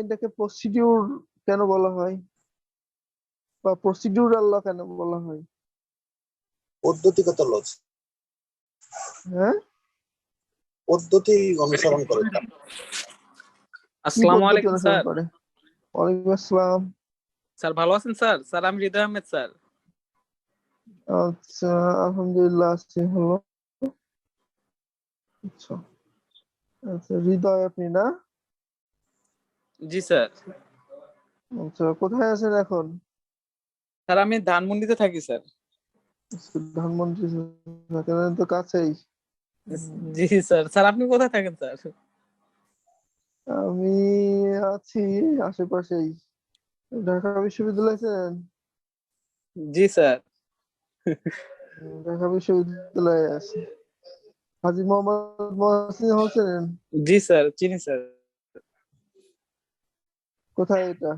এটাকে প্রসিডিউর কেন বলা হয়, বা প্রসিডিউরাল ল কেন বলা হয়? পদ্ধতিগত লজ, হ্যাঁ, পদ্ধতি অনুসরণ করে। কি আসসালামু পদ্ধতি আলাইকুম অনুসরণ স্যার। করে? ওয়ালাইকুম আসসালাম। স্যার ভালো আছেন স্যার? স্যার আমি হৃদয় আহমেদ স্যার। আচ্ছা, আলহামদুলিল্লাহ আছি ভালো। আচ্ছা আচ্ছা, হৃদয় আপনি না? জি স্যার। আচ্ছা, কোথায় আছেন এখন? স্যার আমি ধানমন্ডিতে থাকি স্যার। ধানমন্ডি থাকেন তো কাছেই। জি স্যার। স্যার আপনি কোথায় থাকেন স্যার? আমি আছি আশেপাশেই। ঢাকা বিশ্ববিদ্যালয়ে আছেন? জি স্যার। ঢাকা বিশ্ববিদ্যালয়ে আছি। হাজী মোহাম্মদ মহসিন হোসেন, জি স্যার চিনি স্যার। কোথায় এটা?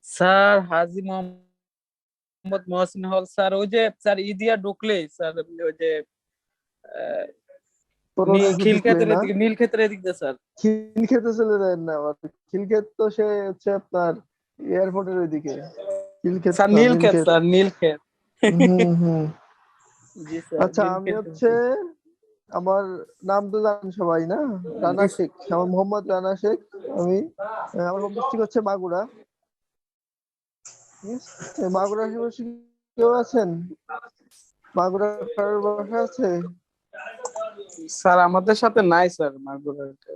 স্যার হাজী মোহাম্মদ মহসিন হল স্যার, ওই যে স্যার ইদিয়া ঢুকলে স্যার ওই যে করণদিকে ঢুকলে খিলক্ষেতের না? এদিকে, নীলক্ষেতের এদিক দিয়ে স্যার। খিলক্ষেতে চলে যায় না আবার। খিলক্ষেত তো সে হচ্ছে আপনার এয়ারপোর্টের ওইদিকে। খিলক্ষেত স্যার না, নীলক্ষেত নীলক্ষেত। স্যার, নীলক্ষেত। হুম। জি স্যার আচ্ছা, আমি হচ্ছে, আমার নাম তো জানেন সবাই না, রানা শেখ। আমার মোহাম্মদ রানা শেখ। আমি আমার হোম ডিস্ট্রিক্ট হচ্ছে মাগুরা। ঠিক আছে? মাগুরা আশেপাশে কেউ আছেন? মাগুরা কারোর বাসা আছে? স্যার আমাদের সাথে নাই স্যার মাগুরাতে।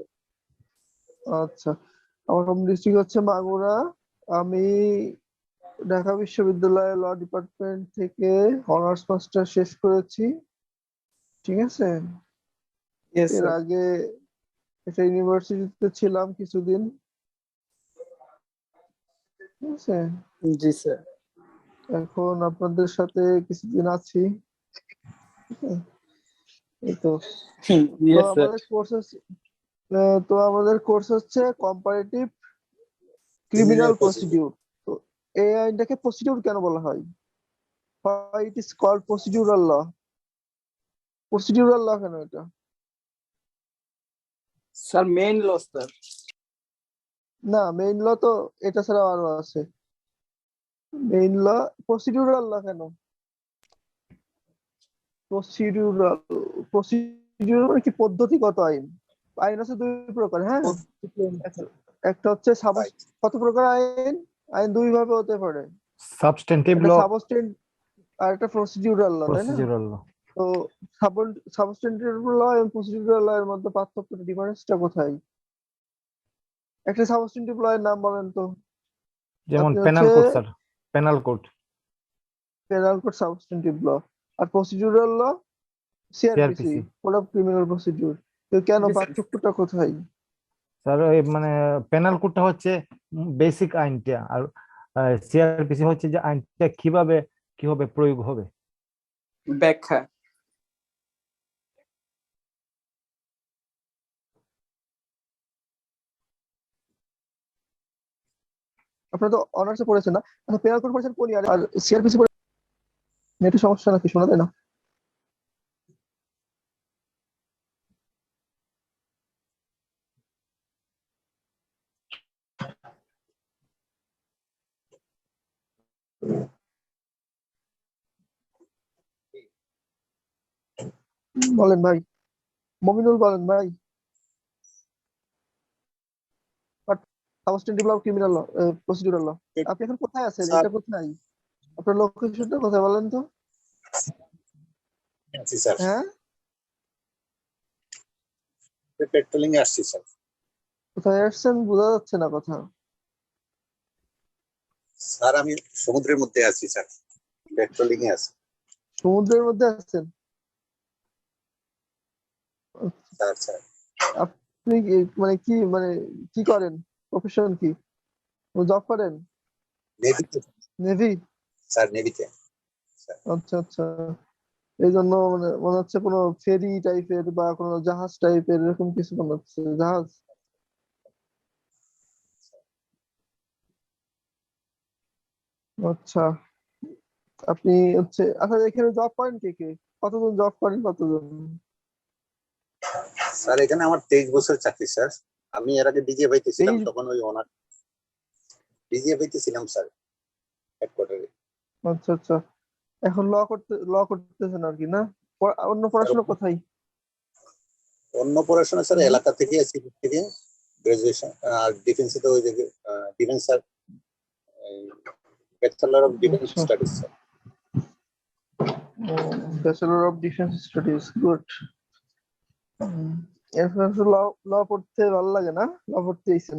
আচ্ছা, আমার হোম ডিস্ট্রিক্ট হচ্ছে মাগুরা। আমি ঢাকা বিশ্ববিদ্যালয়ে ল ডিপার্টমেন্ট থেকে অনার্স মাস্টার শেষ করেছি। ঠিক আছে? ইয়েস এর স্যার। আগে একটা ইউনিভার্সিটিতে ছিলাম কিছুদিন। ঠিক আছে? জি স্যার। এখন আপনাদের সাথে কিছুদিন আছি। এই তো। তো ইয়েস স্যার। আমাদের কোর্স হচ্ছে কম্পারেটিভ ক্রিমিনাল প্রসিডিউর। তো এই আইনটাকে প্রসিডিউর কেন বলা হয়? It is called procedural law. Procedural law কেন এটা? Sir main laws sir. না, মেইন ল তো এটা ছাড়া আরো আছে। মেইন ল, প্রসিডিউরাল ল কেন? প্রসিডিউরাল, প্রসিডিউর মানে কি? পদ্ধতিগত আইন। আইন আছে দুই প্রকার, হ্যাঁ। একটা হচ্ছে কত প্রকার আইন? আইন দুই ভাবে হতে পারে। সাবস্টেন্টিভ একটা ল, সাবস্টেন্ট আর একটা প্রসিডিউরাল ল, তাই না? প্রসিডিউরাল ল। তো সাবস্টেন্টিভ ল এবং প্রসিডিউরাল ল এর মধ্যে পার্থক্য, ডিফারেন্সটা কোথায়? একটা সাবস্টেন্টিভ ল এর নাম বলেন তো। যেমন আপনি পেনাল হচ্ছে code sir, penal code, penal code substantive law, আর procedural law CrPC, CrPC. Code of criminal procedure. তো কেন, জি স্যার। পার্থক্যটা কোথায়? স্যার ওই মানে পেনাল কোডটা হচ্ছে বেসিক আইনটা, আর সিআরপিসি হচ্ছে যে আইনটা কিভাবে প্রয়োগ হবে। ব্যাখ্যা। আপনারা তো অনার্সে পড়েছেন না? আচ্ছা, পেনাল কোড পড়েছেন কোন ইয়ারে? আর সিআরপিসি পড়ে নেটে সমস্যা নাকি, শোনা যায় না? বলেন ভাই, মমিনুল বলেন ভাই। সাবস্টেন্টিভ ল, ক্রিমিনাল ল, প্রসিডিউরাল ল। আপনি এখন কোথায় আছেন? এটা কোথায়? আপনার লোকেশনটা কোথায় বলেন তো? স্যার হ্যাঁ, পেট্রোলিং এ আসছি স্যার। কোথায় আসছেন বোঝা যাচ্ছে না কথা। স্যার আমি সমুদ্রের মধ্যে আছি স্যার, পেট্রোলিং এ আছি সমুদ্রের মধ্যে আছেন? স্যার। স্যার আপনি মানে কি করেন? প্রফেশন কি? জব করেন? নেভিতে নেভি? স্যার, নেভিতে। আচ্ছা আচ্ছা, এই জন্য মানে মনে হচ্ছে কোনো ফেরি টাইপের বা কোনো জাহাজ টাইপের এরকম কিছু মনে হচ্ছে। জাহাজ? আচ্ছা, আপনি হচ্ছে, আচ্ছা এখানে জব করেন কে কে? কতজন জব করেন, কতজন? স্যার এখানে আমার 23 বছর চাকরি স্যার। আমি এর আগে ডিজিএফআই-তে ছিলাম, এই- তখন ওই অনার ডিজিএফআই-তে ছিলাম স্যার, হেডকোয়ার্টারে। আচ্ছা আচ্ছা, এখন ল করতেছেন আর কি না? অন্য পড়াশোনা কোথায়? অন্য পড়াশোনা স্যার হুম। এলাকা থেকে সিভিল থেকে গ্রাজুয়েশন, আর ডিফেন্সে তো ওই যে defence sir, bachelor of defence আচ্ছা। Studies sir. Bachelor of defence studies, good. এরপর ল পড়তে ভালো লাগে না? ল পড়তে আইছেন?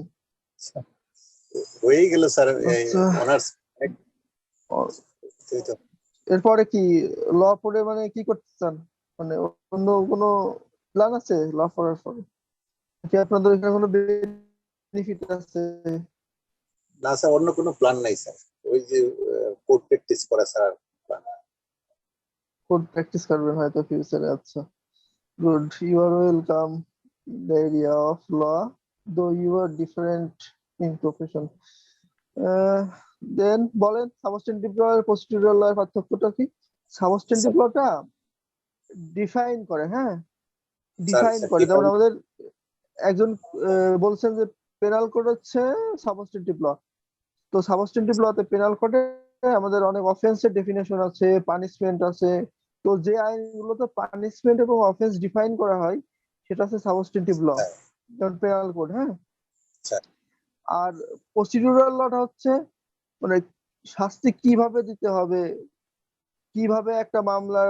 হয়েই গেল স্যার আচ্ছা। অনার্স। এরপরে কি ল পড়ে মানে কি করতে চান? মানে অন্য কোনো প্ল্যান আছে ল পড়ার পরে? কি আপনাদের এখানে কোনো বেনিফিট আছে? না স্যার, অন্য কোনো প্ল্যান নাই স্যার, ওই যে কোর্ট প্র্যাকটিস করা স্যার। কোড প্র্যাকটিস করবেন হয়তো ফিউচারে। আচ্ছা, good, you are welcome in the area of law, though you are different in profession. Then বলেন, সাবস্টেন্টিভ ল আর প্রসিডিউরাল ল এর পার্থক্যটা কি? সাবস্টেন্টিভ লটা ডিফাইন করে, হ্যাঁ, ডিফাইন করে। যেমন আমাদের একজন বলছেন যে পেনাল কোড হচ্ছে সাবস্টেন্টিভ ল। তো সাবস্টেন্টিভ লতে পেনাল কোডে আমাদের অনেক অফেন্সের ডেফিনেশন আছে, পানিশমেন্ট আছে। তো যে আইনগুলোতে পানিশমেন্ট এবং অফেন্স ডিফাইন করা হয় সেটা হচ্ছে সাবস্টেন্টিভ ল, যেমন পেনাল কোড, হ্যাঁ। আচ্ছা। আর প্রসিডিউরাল লটা হচ্ছে মানে শাস্তি কিভাবে দিতে হবে, কিভাবে একটা মামলা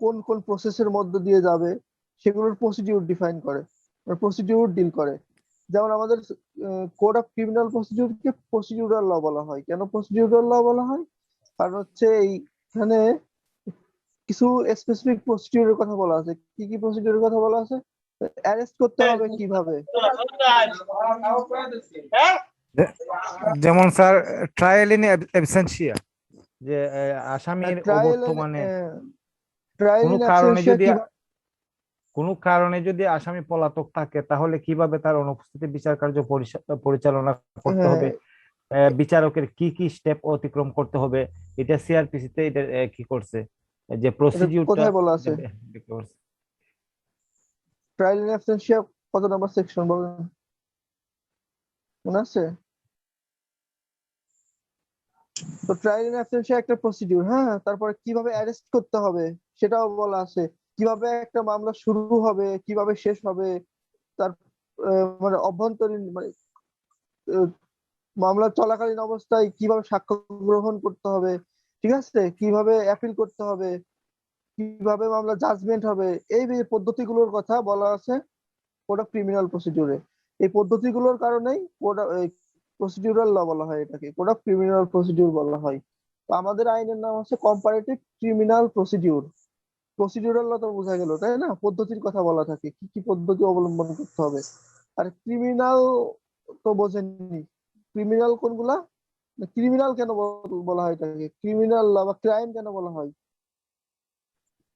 কোন কোন প্রসেসের মধ্যে দিয়ে যাবে সেগুলোর প্রসিডিউর ডিফাইন করে, প্রসিডিউর ডিল করে। যেমন আমাদের কোড অফ ক্রিমিনাল প্রসিডিউরকে প্রসিডিউরাল ল বলা হয়। কেন প্রসিডিউরাল ল বলা হয়? কারণ হচ্ছে এইখানে কিছু স্পেসিফিক প্রসিডিউরের কথা বলা আছে। কি কি প্রসিডিউরের কথা বলা আছে? অ্যারেস্ট করতে হবে কিভাবে, যেমন স্যার ট্রায়াল ইন অ্যাবসেন্সিয়া, যে আসামির ট্রায়াল অবর্তমানে ট্রায়াল কোনো ইন কারণে অ্যাবসেন্সিয়া যদি কিভাবে, কোনো কারণে যদি আসামি পলাতক থাকে তাহলে কিভাবে তার অনুপস্থিতি বিচার কার্য পরিচালনা করতে হবে, বিচারকের কি কি স্টেপ অতিক্রম করতে হবে, এটা সিআরপিসি তে এটা কি করছে, যে এটা প্রসিডিউরটা কোথায় বলা আছে? ট্রায়াল ইন অ্যাবসেন্সিয়া কত নাম্বার সেকশন বলেন, মনে আছে? তো ট্রায়াল ইন অ্যাবসেন্সিয়া একটা প্রসিডিউর, হ্যাঁ। তারপরে কিভাবে অ্যারেস্ট করতে হবে সেটাও বলা আছে। কিভাবে একটা মামলা শুরু হবে, কিভাবে শেষ হবে, তার মানে অভ্যন্তরীণ মানে আহ, মামলা চলাকালীন অবস্থায় কিভাবে সাক্ষ্য গ্রহণ করতে হবে, ঠিক আছে, কিভাবে অ্যাপিল করতে হবে, কিভাবে মামলা জাজমেন্ট হবে, এই যে পদ্ধতিগুলোর কথা বলা আছে কোড অফ ক্রিমিনাল প্রসিডিউরে। এই পদ্ধতিগুলোর কারণেই প্রসিডিউরাল ল বলা হয়, এটাকে কোড অফ ক্রিমিনাল প্রসিডিউর বলা হয়। তো আমাদের আইনের নাম হচ্ছে কম্পারেটিভ ক্রিমিনাল প্রসিডিউর। প্রসিডিউরাল ল তো বোঝা গেল, তাই না? পদ্ধতির কথা বলা থাকে, কি কি পদ্ধতি অবলম্বন করতে হবে। আর ক্রিমিনাল তো বোঝেননি, ক্রিমিনাল কোনগুলা, ক্রিমিনাল কেন বলা হয় এটাকে, ক্রিমিনাল ল বা ক্রাইম কেন বলা হয়?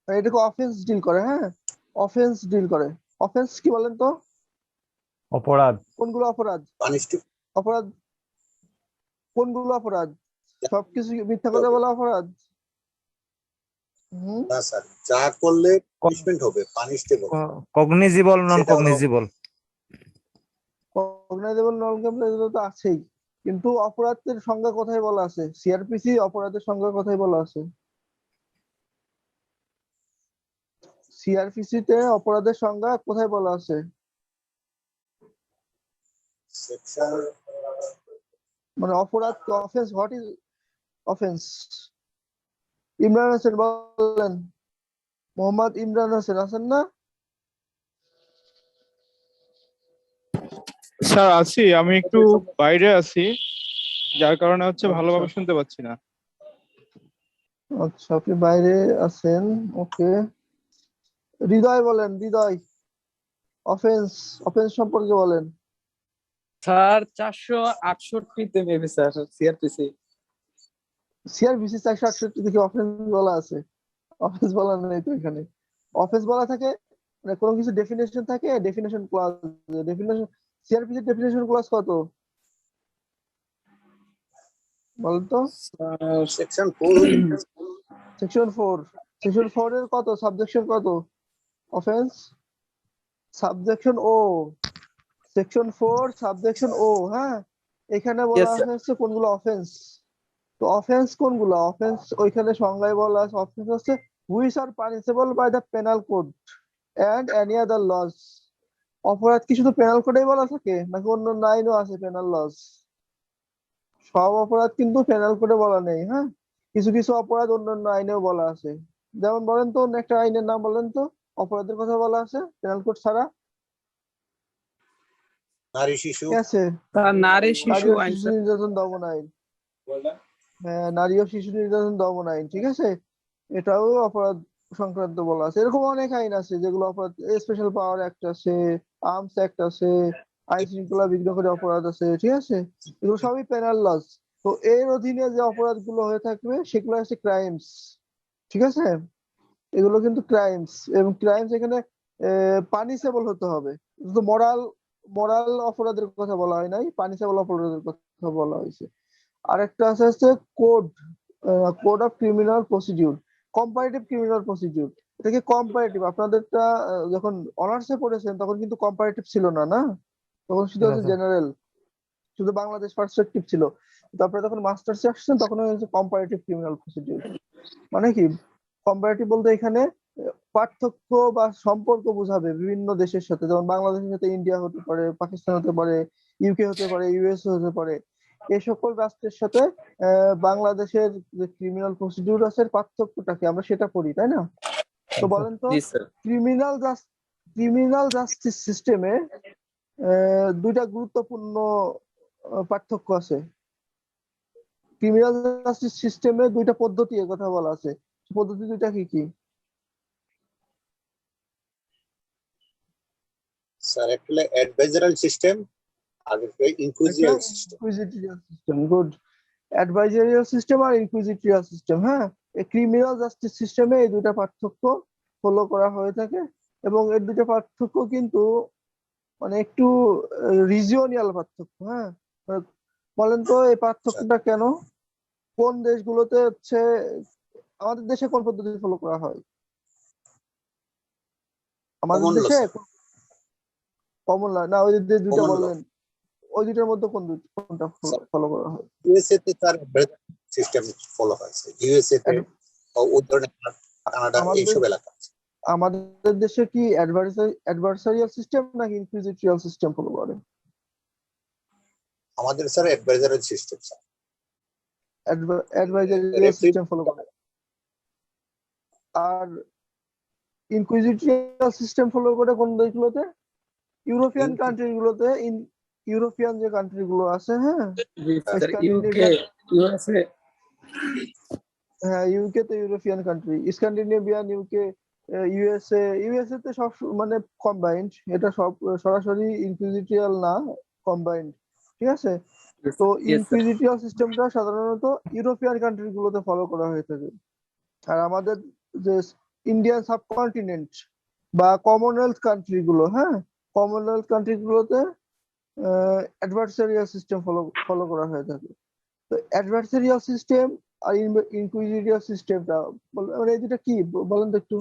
আর এটাকে অফেন্স ডিল করে, হ্যাঁ, অফেন্স ডিল করে। অফেন্স কি বলেন তো? অপরাধ। কোনগুলো অপরাধ? অপরাধ কোনগুলো অপরাধ? সবকিছু মিথ্যা কথা বলা অপরাধ? হুম, না স্যার, যা করলে পানিশমেন্ট হবে, পানিশটেবল, কগনিজিবল, নন সেটা কগনিজিবল। কগনাইজেবল, নন কগনাইজেবল তো আছেই, কিন্তু অপরাধের সংজ্ঞা কোথায় বলা আছে? সিআরপিসি অপরাধের সংজ্ঞা কোথায় বলা আছে? সিআরপিসি তে অপরাধের সংজ্ঞা কোথায় বলা আছে? সেকশন মানে অপরাধ, offence, what is offence? Imran Hossain বলেন, মোহাম্মদ ইমরান হোসেন আছেন না? স্যার আছি, আমি একটু বাইরে আছি, যার কারণে হচ্ছে ভালোভাবে আচ্ছা শুনতে পাচ্ছি না। আচ্ছা, আপনি বাইরে আছেন, ওকে। হৃদয় বলেন, হৃদয়, অফেন্স, অফেন্স সম্পর্কে বলেন। Sir 468 maybe sir CrPC. CrPC 468 দেখি অফেন্স বলা আছে? অফেন্স বলা নেই তো এখানে। অফেন্স বলা থাকে মানে কোনো কিছু ডেফিনেশন থাকে, definition clause, definition. CrPC definition clause কত বলেন তো? সেকশন 4। সেকশন 4। সেকশন 4 এর কত, সাবজেকশন কত? অফেন্স সাবজেকশন ও, সেকশন 4 সাবসেকশন ও, হ্যাঁ, এখানে বলা Yes, sir. হচ্ছে কোনগুলো অফেন্স। তো অফেন্স কোনগুলো? অফেন্স ওইখানে সংজ্ঞায় বলা আছে, অফেন্স হচ্ছে which are punishable by the penal code and any other laws. অপরাধ কি শুধু পেনাল কোডেই বলা থাকে নাকি অন্য আইনও আছে পেনাল লস? সব অপরাধ কিন্তু পেনাল কোডে বলা নেই, হ্যাঁ, কিছু কিছু অপরাধ অন্যান্য আইনেও বলা আছে। যেমন বলেন তো, অন্য একটা আইনের নাম বলেন তো, অপরাধের কথা বলা আছে পেনাল কোড ছাড়া। নারী শিশু, ঠিক আছে, স্যার নারী নারী শিশু ও আইন, শিশু স্যার। নির্যাতন দমন আইন। হ্যাঁ, নারী ও শিশু নির্যাতন দমন আইন, ঠিক আছে, এটাও অপরাধ সংক্রান্ত বলা আছে। এরকম অনেক আইন আছে যেগুলো অপরাধ, স্পেশাল পাওয়ার অ্যাক্ট আছে, আর্মস অ্যাক্ট আছে, আইন শৃঙ্খলা বিঘ্নকারী অপরাধ আছে, ঠিক আছে, এগুলো সবই পেনাল লস। তো এর অধীনে যে অপরাধগুলো হয়ে থাকবে সেগুলো হচ্ছে ক্রাইমস, ঠিক আছে, এগুলো কিন্তু ক্রাইমস, এবং ক্রাইমস এখানে পানিশেবল হতে হবে। শুধু মোরাল মোরাল অপরাধের কথা বলা হয় নাই, পানিশেবল অপরাধের কথা বলা হয়েছে। আরেকটা আছে হচ্ছে code, code of criminal procedure, comparative criminal procedure. এটা কি কম্পারেটিভ? আপনাদেরটা যখন অনার্সে পড়েছেন তখন কিন্তু কম্পারেটিভ ছিল না, না, তখন শুধু না, হচ্ছে স্যার। জেনারেল, শুধু বাংলাদেশ পার্সপেক্টিভ ছিল। তারপরে যখন মাস্টার্সে আসছেন তখন হচ্ছে কম্পারেটিভ ক্রিমিনাল প্রসিডিউর। মানে কি কম্পারেটিভ বলতে? এখানে পার্থক্য বা সম্পর্ক বোঝাবে বিভিন্ন দেশের সাথে, যেমন বাংলাদেশের সাথে ইন্ডিয়া হতে পারে, পাকিস্তান হতে পারে, ইউকে হতে পারে, ইউএসএ হতে পারে। এই সকল রাষ্ট্রের সাথে বাংলাদেশের যে ক্রিমিনাল প্রসিডিউর আছে এর পার্থক্যটা কি আমরা সেটা পড়ি, তাই না? তো বলেন তো, জি স্যার। ক্রিমিনাল জাস্টিস সিস্টেমে দুইটা গুরুত্বপূর্ণ পার্থক্য আছে। ক্রিমিনাল জাস্টিস সিস্টেমে দুইটা পদ্ধতি এর কথা বলা আছে, পদ্ধতি দুইটা কি কি? স্যার একটা অ্যাডভাইজারাল সিস্টেম আর একটা inquisitorial system. Inquisitorial system, good. Adversarial system আর ইনকুইজিটরিয়াল সিস্টেম, হ্যাঁ, এই ক্রিমিনাল জাস্টিস সিস্টেমে এই দুইটা পার্থক্য ফলো করা হয়ে থাকে। এবং এর দুইটা পার্থক্য কিন্তু মানে একটু রিজিওনিয়াল পার্থক্য, হ্যাঁ, মানে বলেন তো এই পার্থক্যটা কেন? কোন দেশগুলোতে হচ্ছে, আমাদের দেশে কোন পদ্ধতি ফলো করা হয়? আমাদের কমন ল দেশে স্যার, কমন ল না, ওই যে দুইটা কমন ল। বললেন, ওই দুইটার মধ্যে কোনটা ফলো করা হয়? ইউএসএ তে তার সিস্টেম ফলো হয়েছে, ইউএসএ তে ওই ধরনের কানাডা আমাদের এইসব এলাকা আছে। আমাদের দেশে কি অ্যাডভার্সারিয়াল সিস্টেম নাকি ইনকুইজিটরিয়াল সিস্টেম ফলো করে? আমাদের sir adversarial system sir. Adversarial system follow করে। আর ইনকুইজিটরিয়াল সিস্টেম ফলো করে কোন দেশগুলোতে? ইউরোপিয়ান কান্ট্রি গুলোতে, ইউরোপিয়ান যে কান্ট্রি গুলো আছে, হ্যাঁ, জি স্যার। UK, Scandinavian, USA. হ্যাঁ, ইউকে তো European country, Scandinavian, UK, USA তে সব মানে কম্বাইন্ড, এটা সব সরাসরি ইনকুইজিটরিয়াল না, কম্বাইন্ড, ঠিক আছে। তো Yes, sir. ইনকুইজিটরিয়াল সিস্টেমটা সাধারণত ইউরোপিয়ান কান্ট্রি গুলোতে ফলো করা হয়ে থাকে। আর আমাদের যে ইন্ডিয়ান সাবকন্টিনেন্ট বা কমনওয়েলথ কান্ট্রি গুলো, হ্যাঁ, কমনওয়েলথ কান্ট্রি গুলোতে অ্যাডভার্সারিয়াল সিস্টেম ফলো করা হয়ে থাকে। তো অ্যাডভার্সারিয়াল সিস্টেম আর ইনকুইজিটরিয়াল সিস্টেমটা মানে এই দুটা কি বলেন তো একটু,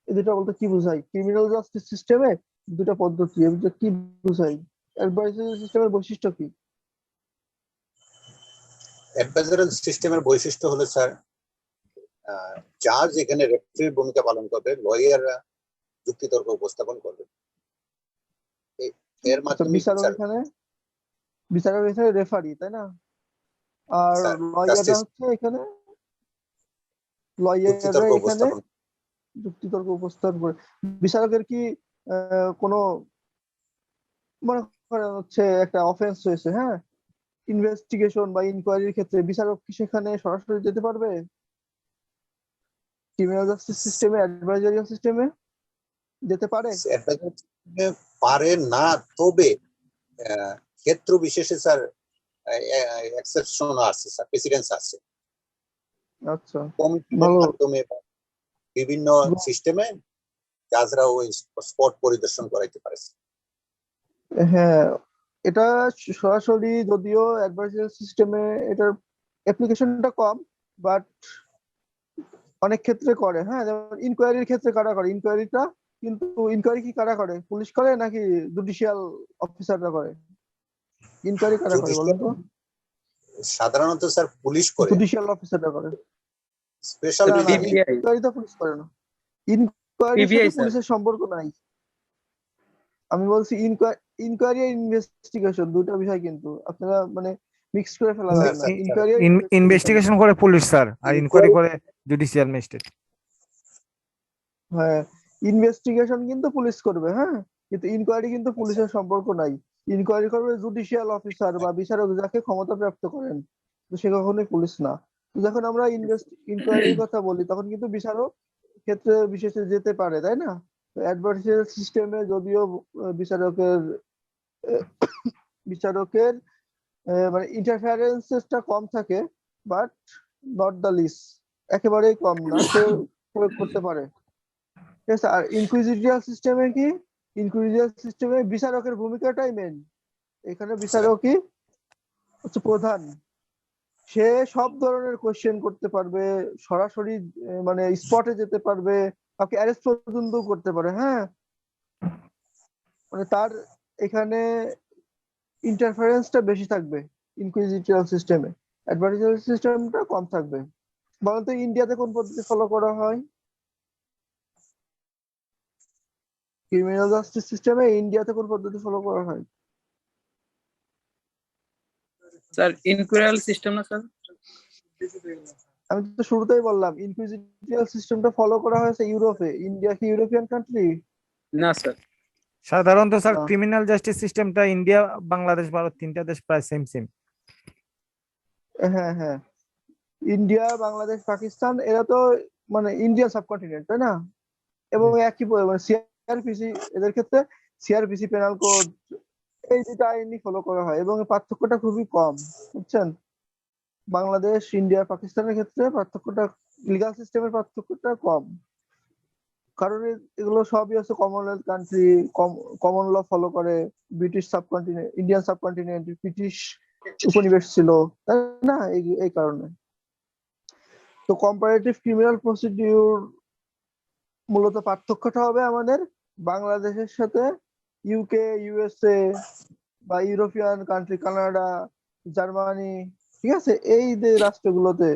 এই দুটা বলতে কি বোঝায়? ক্রিমিনাল জাস্টিস সিস্টেমে দুটা পদ্ধতি, এই দুটো কি বোঝায়? অ্যাডভার্সারিয়াল সিস্টেমের বৈশিষ্ট্য কি? অ্যাডভাইজারাল সিস্টেমের বৈশিষ্ট্য হলো স্যার, জাজ এখানে রেফারির ভূমিকা পালন করবে, লয়াররা যুক্তিতর্ক উপস্থাপন করবে, এর আচ্ছা, মাধ্যমে বিচারক এখানে রেফারি, তাই না? আর লয়াররা হচ্ছে এখানে, লয়াররা যুক্তিতর্ক এখানে উপস্থাপন। যুক্তিতর্ক উপস্থাপন করে। বিচারকের কি কোনো, মনে করেন হচ্ছে একটা অফেন্স হয়েছে, হ্যাঁ, ইনভেস্টিগেশন বা ইনকোয়ারির ক্ষেত্রে বিচারক কি সেখানে সরাসরি যেতে পারবে? ক্রিমিনাল জাস্টিস সিস্টেমে, অ্যাডভাইজারিয়াল সিস্টেমে যেতে পারে? অ্যাডভাইজার পারে না, তবে ক্ষেত্র বিশেষে স্যার এক্সেপশন আছে স্যার, প্রেসিডেন্স আছে আচ্ছা, কমিটির ভালো। মাধ্যমে বিভিন্ন সিস্টেমে জাজরা ওই স্পট পরিদর্শন করাইতে পারে। হ্যাঁ, এটা সরাসরি যদিও অ্যাডভাইজারিয়াল সিস্টেমে এটার অ্যাপ্লিকেশনটা কম, বাট অনেক ক্ষেত্রে করে, হ্যাঁ, যেমন ইনকোয়ারির ক্ষেত্রে কারা করে? ইনকোয়ারিটা কিন্তু ইনকোয়ারি কি কারা করে? পুলিশ করে নাকি জুডিশিয়াল অফিসাররা করে? ইনকোয়ারি কারা করে বলেন তো? সাধারণত স্যার পুলিশ করে, জুডিশিয়াল অফিসাররা করে। স্পেশাল না না, সিবিআই ইনকোয়ারি তো পুলিশ করে না। ইনকোয়ারির সিবিআই সাথে স্যার। পুলিশের সম্পর্ক নাই। আমি বলছি ইনকোয়ারি আর ইনভেস্টিগেশন দুটো বিষয়, কিন্তু আপনারা মানে মিক্স করে ফেলা যাবে না। স্যার, ইনকোয়ারি আর ইনভেস্টিগেশন। ইনভেস্টিগেশন করে পুলিশ স্যার, আর ইনকোয়ারি করে জুডিশিয়াল ম্যাজিস্ট্রেট। হ্যাঁ, ইনভেস্টিগেশন কিন্তু পুলিশ করবে, হ্যাঁ, কিন্তু ইনকোয়ারি কিন্তু পুলিশের সম্পর্ক নাই। ইনকোয়ারি করবে জুডিশিয়াল অফিসার বা বিচারক যাকে ক্ষমতা প্রাপ্ত করেন, তো সে কখনোই পুলিশ না। তো যখন আমরা ইনকোয়ারির কথা বলি তখন কিন্তু বিচারক ক্ষেত্রে বিশেষে যেতে পারে, তাই না? অ্যাডভার্সারিয়াল সিস্টেমে যদিও বিচারকের বিচারকের মানে ইন্টারফারেন্সটা কম থাকে, বাট নট দ্য লিস্ট, একেবারেই কম না, সে প্রয়োগ করতে পারে। ঠিক আছে। আর ইনকুইজিটিভ সিস্টেমে কি? ইনকুইজিটিভ সিস্টেমে বিচারকের ভূমিকাটাই মেন। এখানে বিচারকই হচ্ছে প্রধান। সে সব ধরনের কোশ্চেন করতে পারবে, সরাসরি মানে স্পটে যেতে পারবে, কাউকে অ্যারেস্ট পর্যন্ত করতে পারে, হ্যাঁ। মানে তার এখানে ইন্টারফারেন্সটা বেশি থাকবে ইনকুইজিটিভ সিস্টেমে, অ্যাডভার্সারিয়াল সিস্টেমটা কম থাকবে। বলুন তো ইন্ডিয়াতে কোন পদ্ধতি ফলো করা হয়? ক্রিমিনাল জাস্টিস সিস্টেমে ইন্ডিয়াতে কোন পদ্ধতি ফলো করা হয়? স্যার ইনকুয়ারিয়াল সিস্টেম না স্যার? আমি তো শুরুতেই বললাম ইনকুইজিটিভ সিস্টেমটা ফলো করা হয়েছে ইউরোপে। ইন্ডিয়া কি ইউরোপিয়ান কান্ট্রি? না স্যার। সাধারণত স্যার না। ক্রিমিনাল জাস্টিস সিস্টেমটা ইন্ডিয়া, বাংলাদেশ, ভারত তিনটা দেশ প্রায় সেম সেম। হ্যাঁ হ্যাঁ, ইন্ডিয়া, বাংলাদেশ, পাকিস্তান এরা তো মানে ইন্ডিয়ান সাবকন্টিনেন্ট, তাই না? এবং একই মানে সিআরপিসি, এদের ক্ষেত্রে সিআরপিসি, পেনাল কোড, এই দুটো আইনই ফলো করা হয় এবং এর পার্থক্যটা খুবই কম, বুঝছেন? বাংলাদেশ, ইন্ডিয়া, পাকিস্তানের ক্ষেত্রে পার্থক্যটা, লিগাল সিস্টেমের পার্থক্যটা কম। কারণ এগুলো সবই হচ্ছে Commonwealth country, common law follow করে। British subcontinent, Indian subcontinent British উপনিবেশ ছিল, তাই না? এই কারণে তো কম্পারেটিভ ক্রিমিনাল প্রসিডিউর মূলত পার্থক্যটা হবে আমাদের বাংলাদেশের সাথে ইউকে, ইউএসএ বা ইউরোপিয়ান কান্ট্রি, কানাডা, জার্মানি, ঠিক আছে, এই যে রাষ্ট্রগুলোতে,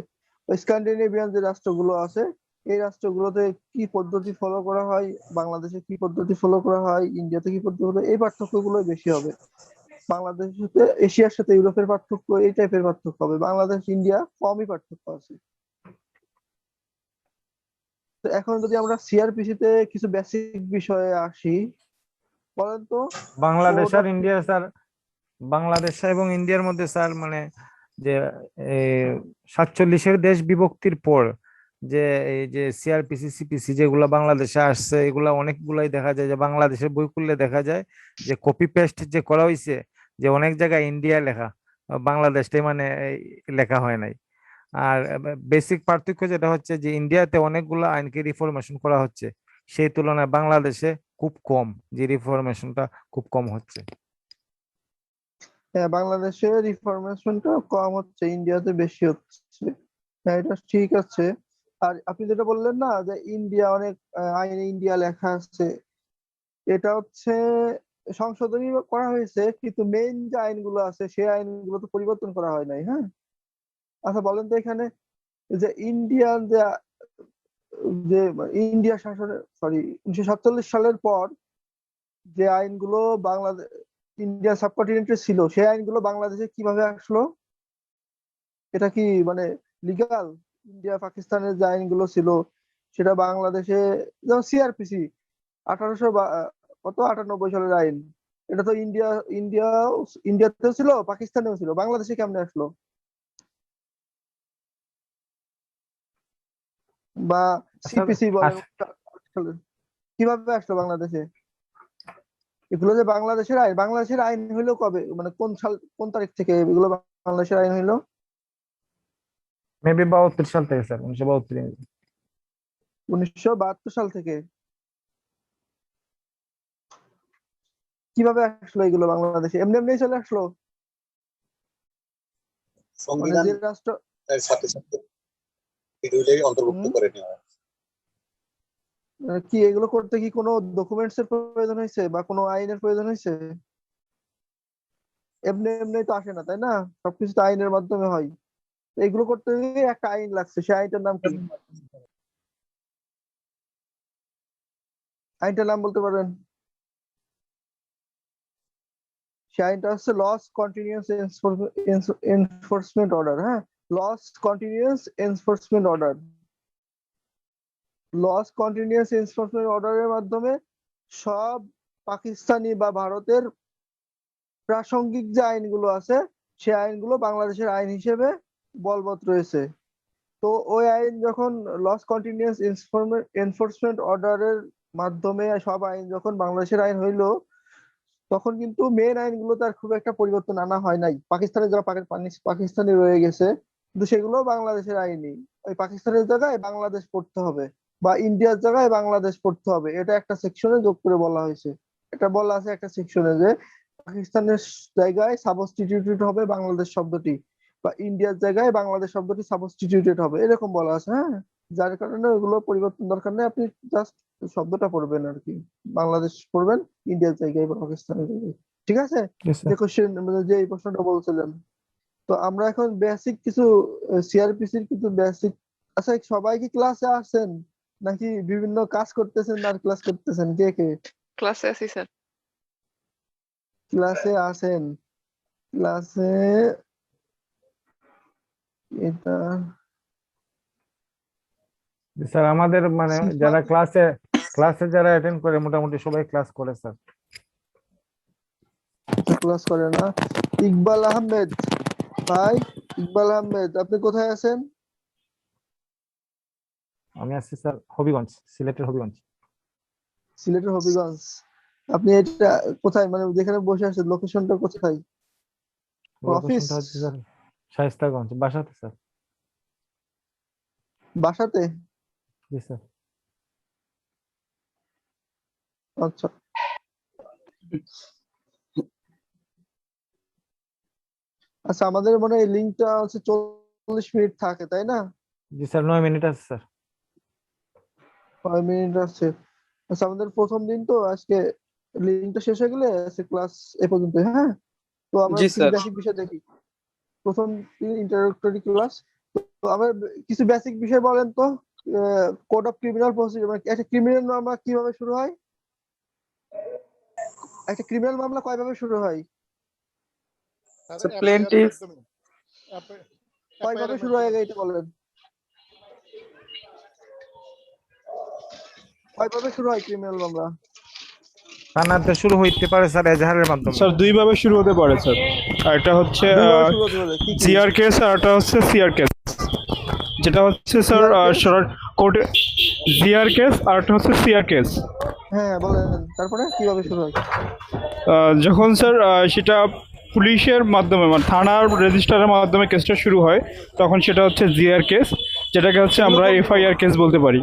স্ক্যান্ডিনেভিয়ান যে রাষ্ট্রগুলো আছে, এই রাষ্ট্রগুলোতে কি পদ্ধতি ফলো করা হয়, বাংলাদেশে কি পদ্ধতি ফলো করা হয়, ইন্ডিয়াতে কি পদ্ধতি ফলো, এই পার্থক্যগুলো বেশি হবে। বাংলাদেশের সাথে এশিয়ার সাথে ইউরোপের পার্থক্য, এই টাইপের পার্থক্য হবে। বাংলাদেশ, ইন্ডিয়া কমই পার্থক্য আছে। তো এখন যদি আমরা সিআরপিসি তে কিছু বেসিক বিষয়ে আসি, বলেন তো। বাংলাদেশ কোড আর অফ ইন্ডিয়া স্যার, বাংলাদেশ এবং ইন্ডিয়ার মধ্যে স্যার মানে যে 47-এর দেশ বিভক্তির পর যে এই যে সিআরপিসি, সিপিসি যেগুলা বাংলাদেশে আসছে, এগুলা অনেকগুলাই দেখা যায় যে বাংলাদেশের বই খুললে দেখা যায় যে কপি পেস্ট যে করা হয়েছে, যে অনেক জায়গায় ইন্ডিয়া লেখা, বাংলাদেশটাই মানে লেখা হয় নাই। আর বেসিক পার্থক্য যেটা হচ্ছে যে ইন্ডিয়াতে অনেকগুলো আইনকে রিফরমেশন করা হচ্ছে, সেই তুলনায় বাংলাদেশে খুব কম, যে রিফরমেশনটা খুব কম হচ্ছে। হ্যাঁ, বাংলাদেশে রিফরমেশনটা কম হচ্ছে, ইন্ডিয়াতে বেশি হচ্ছে। হ্যাঁ, এটা ঠিক আছে। আর আপনি যেটা বললেন না যে ইন্ডিয়া অনেক আইনে ইন্ডিয়া লেখা আছে, এটা হচ্ছে সংশোধনী করা হয়েছে, কিন্তু মেইন যে আইনগুলো আছে সেই আইনগুলো তো পরিবর্তন করা হয় নাই, হ্যাঁ। আচ্ছা বলেন তো এখানে যে ইন্ডিয়ান যে যে ইন্ডিয়া শাসনের, সরি, 1947 সালের পর যে আইনগুলো বাংলাদেশ, ইন্ডিয়া সাবকন্টিনেন্টে ছিল, সেই আইনগুলো বাংলাদেশে কিভাবে আসলো? এটা কি মানে লিগাল? ইন্ডিয়া পাকিস্তানের যে আইনগুলো ছিল সেটা বাংলাদেশে, যেমন সিআরপিসি 98 সালের আইন, এটা তো ইন্ডিয়া ইন্ডিয়াতেও ছিল, পাকিস্তানেও ছিল, বাংলাদেশে কেমনে আসলো? বা আসলে সিপিসি বলেন, আস- কিভাবে আসলো বাংলাদেশে? এগুলো যে বাংলাদেশের আইন, বাংলাদেশের আইন হইলো কবে, মানে কোন সাল, কোন তারিখ থেকে এগুলো বাংলাদেশের আইন হইলো? মেবি 72 সাল থেকে স্যার, 1972। 1972 সাল থেকে। কিভাবে আসলো এগুলো বাংলাদেশে? এমনি এমনি চলে আসলো? মানে সংবিধান যে রাষ্ট্র, এর সাথে সাথে শিডিউলে অন্তর্ভুক্ত হুম, করে নেওয়া হয়। কি এগুলো করতে কি কোনো ডকুমেন্টস এর প্রয়োজন হয়েছে বা কোনো আইনের প্রয়োজন হয়েছে? এমনি এমনি তো আসে না, তাই না? সবকিছু তো আইনের মাধ্যমে হয়। তো এগুলো করতে গিয়ে একটা আইন লাগছে, সেই আইনটার নাম কি? আইনটার নাম বলতে পারবেন? সেই আইনটা হচ্ছে লস কন্টিনিউয়াস এনফোর্সমেন্ট অর্ডার। হ্যাঁ, laws continuous enforcement order. Laws continuous enforcement অর্ডারের মাধ্যমে সব পাকিস্তানি বা ভারতের প্রাসঙ্গিক যে আইনগুলো আছে সেই আইনগুলো বাংলাদেশের আইন হিসেবে বলবৎ রয়েছে। তো ওই আইন যখন লস কন্টিনিউয়াস এনফোর্সমেন্ট অর্ডারের মাধ্যমে সব আইন যখন বাংলাদেশের আইন হইলো, তখন কিন্তু মেন আইনগুলো তার খুব একটা পরিবর্তন আনা হয় নাই। পাকিস্তানের যারা পাকিস্তানি রয়ে গেছে, কিন্তু সেগুলো বাংলাদেশের আইনই। ওই পাকিস্তানের জায়গায় বাংলাদেশ পড়তে হবে বা ইন্ডিয়ার জায়গায় বাংলাদেশ পড়তে হবে, এটা একটা সেকশনে যোগ করে বলা হয়েছে। এটা বলা আছে একটা সেকশনে যে পাকিস্তানের জায়গায় সাবস্টিটিউটেড হবে বাংলাদেশ শব্দটি, বা ইন্ডিয়ার জায়গায় বাংলাদেশ শব্দটি সাবস্টিটিউটেড হবে, এরকম বলা আছে। হ্যাঁ, যার কারণে ওগুলো পরিবর্তন দরকার নেই, আপনি জাস্ট শব্দটা পড়বেন আর কি। বাংলাদেশ পড়বেন ইন্ডিয়ার জায়গায় বা পাকিস্তানের জায়গায়। ঠিক আছে? Yes, sir. যে কোশ্চেন মানে যে এই প্রশ্নটা বলছিলেন। তো আমরা এখন বেসিক কিছু সিআরপিসির কিছু বেসিক। আচ্ছা, সবাই কি ক্লাসে আসছেন নাকি বিভিন্ন কাজ করতেছেন আর ক্লাস করতেছেন? কে কে ক্লাসে আছি স্যার। ক্লাসে আসেন? ক্লাসে এটা স্যার আমাদের মানে সিফাত যারা ক্লাসে যারা অ্যাটেন্ড করে মোটামুটি সবাই ক্লাস করে স্যার। ক্লাস করে না? ইকবাল আহমেদ ভাই, ইকবাল আহমেদ আপনি কোথায় আছেন? আমি আছি স্যার হবিগঞ্জ, সিলেটের হবিগঞ্জ। সিলেটের হবিগঞ্জ। আপনি এটা কোথায়, মানে যেখানে বসে আছেন লোকেশনটা কোথায়? অফিস? লোকেশনটা হচ্ছে স্যার শায়েস্তাগঞ্জ, বাসাতে স্যার। বাসাতে? জি স্যার। আচ্ছা। আচ্ছা, আমাদের মনে হয় লিঙ্কটা হচ্ছে 40 মিনিট থাকে, তাই না? জি স্যার 9 মিনিট আছে স্যার। 5 মিনিট আছে। আচ্ছা, আমাদের প্রথম দিন তো আজকে, লিঙ্কটা শেষ হয়ে গেলে আজকে ক্লাস এ পর্যন্ত। হ্যাঁ, তো আমরা জি কিছু স্যার। বেসিক বিষয় দেখি। প্রথম দিন ইন্ট্রোডাক্টরি ক্লাস। তো আমরা কিছু বেসিক বিষয় বলেন তো। কোড অফ ক্রিমিনাল প্রসিডিউর, মানে একটা ক্রিমিনাল মামলা কিভাবে শুরু হয়? একটা ক্রিমিনাল মামলা কয়ভাবে শুরু হয়? স্যার প্লেন্টিফ কয়ভাবে শুরু হয় আগে এটা বলেন। কয়ভাবে শুরু হয় ক্রিমিনাল মামলা? থানাতে শুরু হইতে পারে স্যার এজাহারের মাধ্যমে। স্যার দুই ভাবে শুরু হতে পারে স্যার। আর এটা হচ্ছে দুইভাবে শুরু হতে পারে, কি কি? জিআর কেস আর এটা হচ্ছে সিআর কেস। যেটা হচ্ছে স্যার CR case? কোর্টে জিআর কেস আর এটা হচ্ছে সিআর কেস। হ্যাঁ বলেন, তারপরে কিভাবে শুরু হয়? যখন স্যার সেটা পুলিশের মাধ্যমে মানে থানার রেজিস্ট্রারের মাধ্যমে কেসটা শুরু হয় তখন সেটা হচ্ছে জিআর কেস, যেটাকে হচ্ছে আমরা এফআইআর কেস বলতে পারি।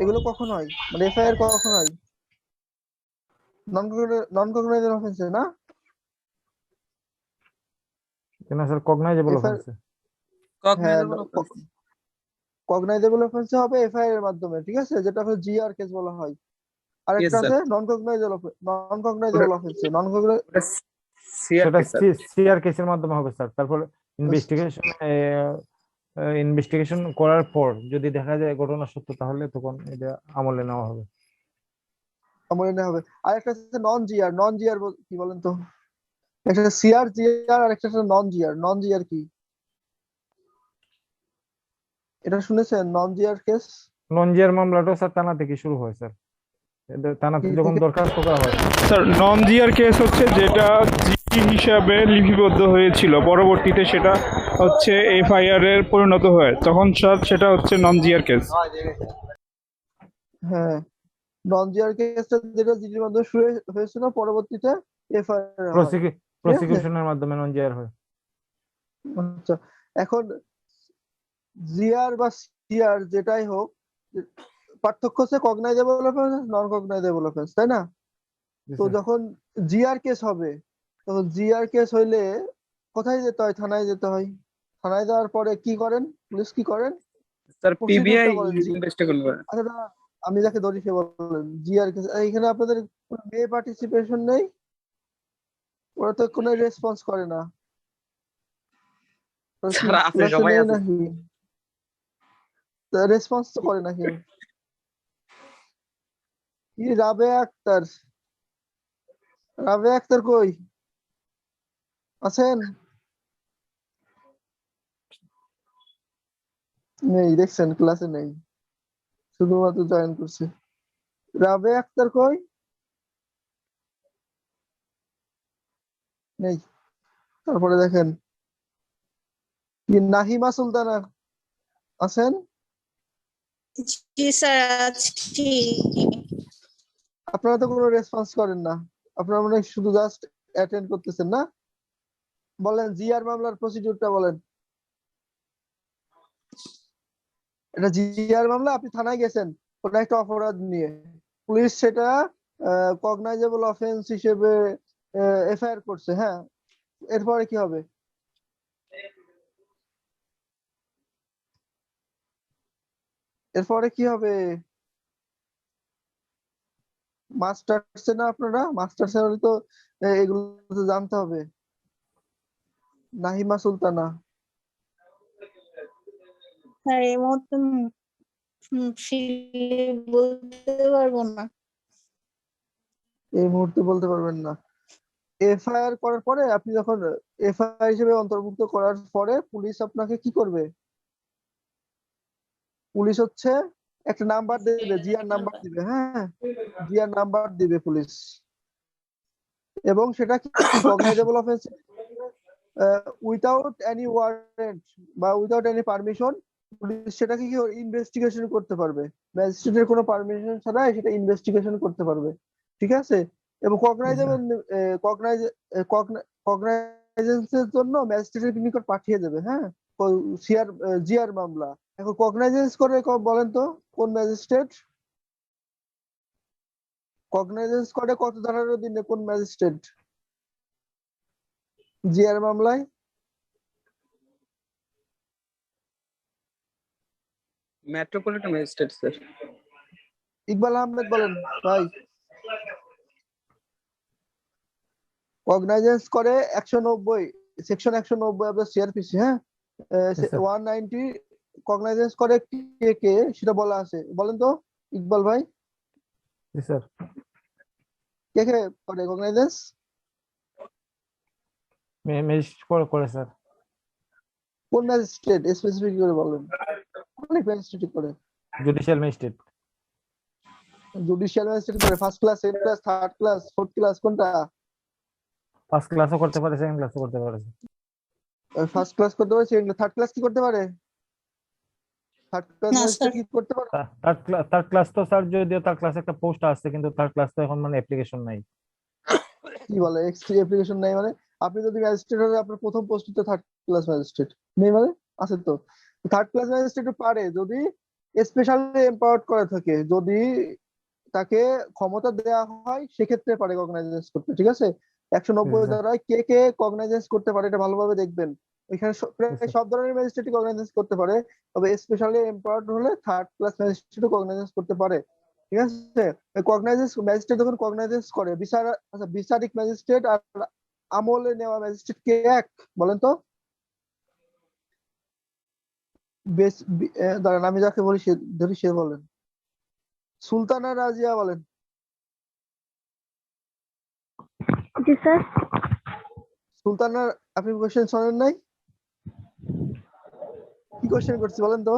এগুলো কখন হয়, মানে এফআইআর কখন হয়? নন কগনাইজেবল অফেন্সে না? কেন স্যার কগনাইজেবল এফআইআর, অফেন্সে? হ্যাঁ, কগনাইজেবল অফেন্স। কগনাইজেবল অফেন্সে হবে এফআইআর এর মাধ্যমে, ঠিক আছে, যেটা হচ্ছে জিআর কেস বলা হয়। আর ইয়েস একটা স্যার। আছে নন কগনাইজেবল অফেন্সে। ওটা সিআর সেটা স্যার। সিআর কেসের মাধ্যমে হবে স্যার। তারপর ইনভেস্টিগেশন করার পর যদি দেখা যায় ঘটনা সত্য তাহলে তখন এটা আমলে নেওয়া হবে। মনে না হবে। আর একটা আছে নন জিআর। নন জিআর কি বলেন তো? একটা সিআর জিআর আর একটা নন জিআর। নন জিআর কি এটা শুনেছেন? নন জিআর কেস ননজিয়ার মামলাটা স্যার থানা থেকে শুরু হয় স্যার। এটা থানাতে কি যখন থেকে? দরখাস্ত করা হয়। স্যার নন জিআর কেস হচ্ছে যেটা জি হিসাবে লিপিবদ্ধ হয়েছিল, পরবর্তীতে সেটা হচ্ছে এফআইআর এর পরিণত হয়, তখন স্যার সেটা হচ্ছে নন জিআর কেস। হ্যাঁ, নন জিআর কেসটা যেটা জিডির মাধ্যমে শুরু হয়েছিল, পরবর্তীতে এফআইআর হয়। ঠিক আছে? প্রসিকিউশনের মাধ্যমে ননজিয়ার হয়। আচ্ছা, এখন জিআর বা সিআর যেটাই হোক, পার্থক্য হচ্ছে কগনাইজেবল অফেন্স, নন কগনাইজেবল অফেন্স, তাই না? জি তো স্যার। যখন জিআর কেস হবে, তখন জিআর কেস হইলে কোথায় যেতে হয়? থানায় যেতে হয়। থানায় যাওয়ার পরে কি করেন? পুলিশ কি করেন? স্যার পিবিআই প্রসিডিউরটা করেন। ইনভেস্টিগেশন করে। আচ্ছা দাঁড়ান, আমি যাকে ধরি সে বলেন জিআর কেস। এখানে আপনাদের কোনো মেয়ে পার্টিসিপেশন নেই, ওরা তো কোনো রেসপন্স করে না। ওরা কি স্যার আছে, ক্লাসে সবাই নেই আছে। নাকি? রেসপন্স তো করে না কেউ। কি রাবেয়া আক্তার? রাবেয়া আক্তার কই আছেন? নেই, দেখছেন ক্লাসে নেই, শুধুমাত্র জয়েন করছে। রাবেয়া আক্তার কই? নেই। তারপরে দেখেন কি নাহিমা সুলতানা আছেন? জি স্যার আছি। আপনারা তো কোনো রেসপন্স করেন না, আপনারা মনে হয় শুধু জাস্ট অ্যাটেন্ড করতেছেন না। বলেন জিআর মামলার প্রসিডিউরটা বলেন। এটা জিআর মামলা, আপনি থানায় গেছেন ওটা একটা অপরাধ নিয়ে, পুলিশ সেটা কগনাইজেবল অফেন্স হিসেবে এফআইআর করছে। হ্যাঁ, এরপরে কি হবে? এরপরে কি হবে? মাস্টার্সে না আপনারা? মাস্টার্সে হলে তো এগুলো তো জানতে হবে। নাহিমা সুলতানা স্যার এই মুহূর্তে বলতে পারবো না। এই মুহূর্তে বলতে পারবেন না। এফআইআর করার পরে আপনি যখন এফআইআর হিসেবে অন্তর্ভুক্ত করার পরে পুলিশ আপনাকে কি করবে? পুলিশ হচ্ছে একটা নাম্বার দেবে, জিআর নাম্বার দিবে। হ্যাঁ, জিআর নাম্বার দিবে পুলিশ, এবং সেটা কি cognizable offence without any warrant বা উইথাউট এনি পারমিশন পুলিশ সেটাকে কি ইনভেস্টিগেশন করতে পারবে। ম্যাজিস্ট্রেটের কোনো পারমিশন ছাড়াই সেটা ইনভেস্টিগেশন করতে পারবে। ঠিক আছে? এবং কগনাইজেবল কগনাইজেন্সের জন্য ম্যাজিস্ট্রেটের নিকট পাঠিয়ে দেবে। হ্যাঁ, সিআর জিআর মামলা এখন কগনাইজেন্স করে বলেন তো কোন ম্যাজিস্ট্রেট? কগনাইজেন্স করে কত ধারার অধীনে কোন ম্যাজিস্ট্রেট জিআর মামলায়? Metropolitan magistrate sir. Iqbal Ahmed বলেন ভাই। কগনাইজেন্স করে 190, সেকশন 190 আপনার সিআরপিসি। হ্যাঁ, Yes, sir. 190 কগনাইজেন্স করে কে কে সেটা বলা আছে, বলেন তো ইকবাল ভাই। জি স্যার। কে কে করে কগনাইজেন্স? ম্যাজিস্ট্রেট করে স্যার। কোন ম্যাজিস্ট্রেট স্পেসিফিক করে বলেন? অনেক ম্যাজিস্ট্রেট করে। Judicial magistrate. জুডিশিয়াল ম্যাজিস্ট্রেট করে first class, second class, third class, fourth class, কোনটা? ফার্স্ট ক্লাসও করতে পারে, সেকেন্ড ক্লাসও করতে পারে। ফার্স্ট ক্লাস করতে পারে, সেকেন্ড, থার্ড ক্লাস কি করতে পারে? থার্ড ক্লাস না ম্যাজিস্ট্রেট স্যার। কি করতে পারে? থার্ড ক্লাস তো স্যার, যদিও তার ক্লাসে একটা পোস্ট আছে, কিন্তু থার্ড ক্লাস তো এখন মানে অ্যাপ্লিকেশন নাই। কি বলে এক্সট্রি অ্যাপ্লিকেশন নাই মানে? আপনি যদি ম্যাজিস্ট্রেট হলে আপনার প্রথম পোস্ট তো থার্ড ক্লাস ম্যাজিস্ট্রেট নেই মানে? আছে তো। থার্ড ক্লাস ম্যাজিস্ট্রেট পারে যদি স্পেশালি এম্পাওয়ার্ড করা থাকে, যদি তাকে ক্ষমতা দেওয়া হয় সেক্ষেত্রে পারে কগনাইজেন্স করতে। ঠিক আছে? 190 স্যার। দ্বারায় কে কে কগনাইজেন্স করতে পারে এটা ভালোভাবে দেখবেন। এখানে প্রায় স্যার। সব ধরনের ম্যাজিস্ট্রেট কগনাইজেন্স করতে পারে, তবে স্পেশালি এম্পাওয়ার্ড হলে থার্ড ক্লাস ম্যাজিস্ট্রেট কগনাইজেন্স করতে পারে। ঠিক আছে? কগনাইজেন্স ম্যাজিস্ট্রেট যখন কগনাইজেন্স করে আচ্ছা, বিচারিক ম্যাজিস্ট্রেট আর আমলে নেওয়া ম্যাজিস্ট্রেট কে এক বলেন তো? দাঁড়ান আমি যাকে বলি সে ধরি, সে বলেন। সুলতানা রাজিয়া বলেন। জি স্যার। সুলতানা, আপনি কোশ্চেন শোনেন নাই? কি কোশ্চেন করছি বলেন তো?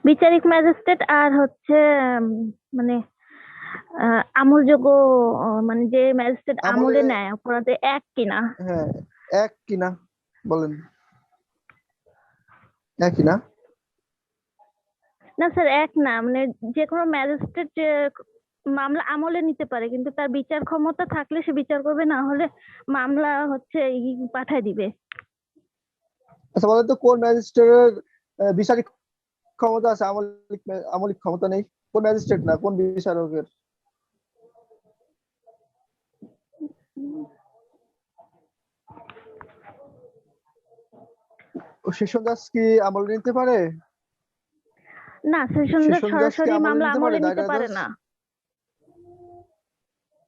বিচারিক ম্যাজিস্ট্রেট আর হচ্ছে মানে আমলযোগ্য, মানে যে ম্যাজিস্ট্রেট আমলে আমলে, নেয় অপরাধে এক কিনা? হ্যাঁ, এক কিনা বলেন? এক কিনা? না স্যার, এক না, মানে যে কোনো ম্যাজিস্ট্রেট মামলা আমলে নিতে পারে, কিন্তু তার বিচার ক্ষমতা থাকলে সে বিচার করবে, না হলে মামলা হচ্ছে পাঠায় দিবে। আচ্ছা বলেন তো কোন ম্যাজিস্ট্রেটের বিচারিক ক্ষমতা আছে, আমলিক ক্ষমতা নেই? কোন ম্যাজিস্ট্রেট না, কোন বিচারকের? ও সেশন জাজ কি আমলে নিতে পারে? না, সেশন জজ সেশন জজ কি সরাসরি আমলে মামলা নিতে পারে আমলে নিতে দায়রা পারে জজ? না।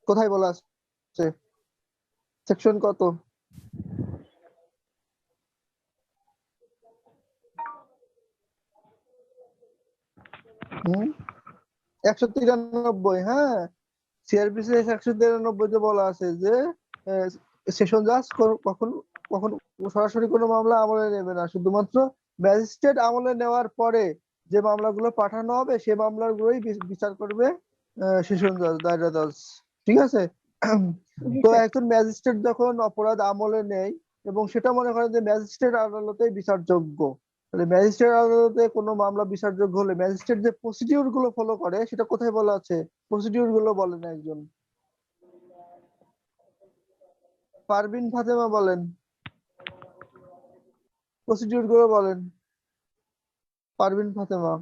কোথায় বলা আছে? সেকশন কত? হুম 193, হ্যাঁ সিআরপিসি 193 বলা আছে যে সেশন জাজ কখন কখন সরাসরি কোনো মামলা আমলে নেবে না, শুধুমাত্র ম্যাজিস্ট্রেট আমলে নেওয়ার পরে যে মামলাগুলো পাঠানো হবে সেই মামলাগুলোই বিচার করবে সেশন জজ, দায়রা জজ। ঠিক আছে? জি তো স্যার। একজন ম্যাজিস্ট্রেট যখন অপরাধ আমলে নেয় এবং সেটা মনে করেন যে ম্যাজিস্ট্রেট আদালতে বিচারযোগ্য, তাহলে ম্যাজিস্ট্রেট আদালতে কোনো মামলা বিচারযোগ্য হলে ম্যাজিস্ট্রেট যে প্রসিডিউর গুলো ফলো করে সেটা কোথায় বলা আছে? প্রসিডিউর গুলো বলেন একজন। পারভিন ফাতেমা বলেন, প্রসিডিউর গুলো বলেন। পারভিন ফাতেমা।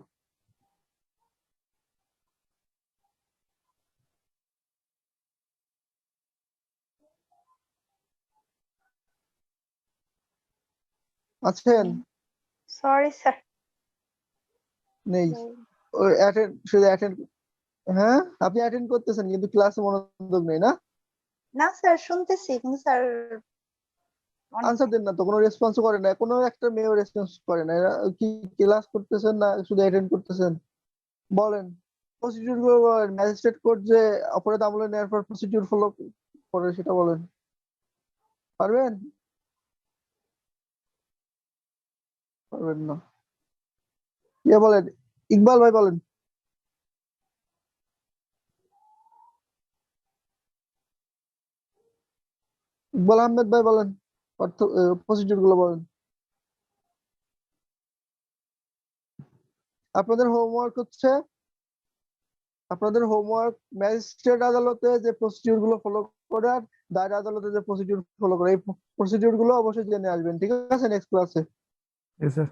আছেন? Sorry sir. নেই। ওই অ্যাটেন্ড, শুধু অ্যাটেন্ড। হ্যাঁ আপনি অ্যাটেন্ড করতেছেন কিন্তু ক্লাসে মনোযোগ নেই না? না স্যার, শুনতেছি কিন্তু স্যার আনসার দেন না তো, কোনো রেসপন্স করে না, কোনো একটা মেয়েও রেসপন্স করে না। এরা কি ক্লাস করতেছেন না শুধু অ্যাটেন্ড করতেছেন? বলেন প্রসিডিউর গুলো বলেন, ম্যাজিস্ট্রেট কোর্ট যে অপরাধ আমলে নেওয়ার পর প্রসিডিউর ফলো করে সেটা বলেন। পারবেন? পারবেন না। ইয়ে বলেন, ইকবাল ভাই বলেন। ইকবাল আহমেদ ভাই বলেন, অর্থ প্রসিডিউর গুলো বলেন। আপনাদের হোমওয়ার্ক হচ্ছে, আপনাদের হোমওয়ার্ক ম্যাজিস্ট্রেট আদালতে যে প্রসিডিউর গুলো ফলো করে আর দায়রা আদালতে যে প্রসিডিউর ফলো করে এই প্রসিডিউর গুলো অবশ্যই জেনে আসবেন। ঠিক আছে? নেক্সট ক্লাসে। স্যার।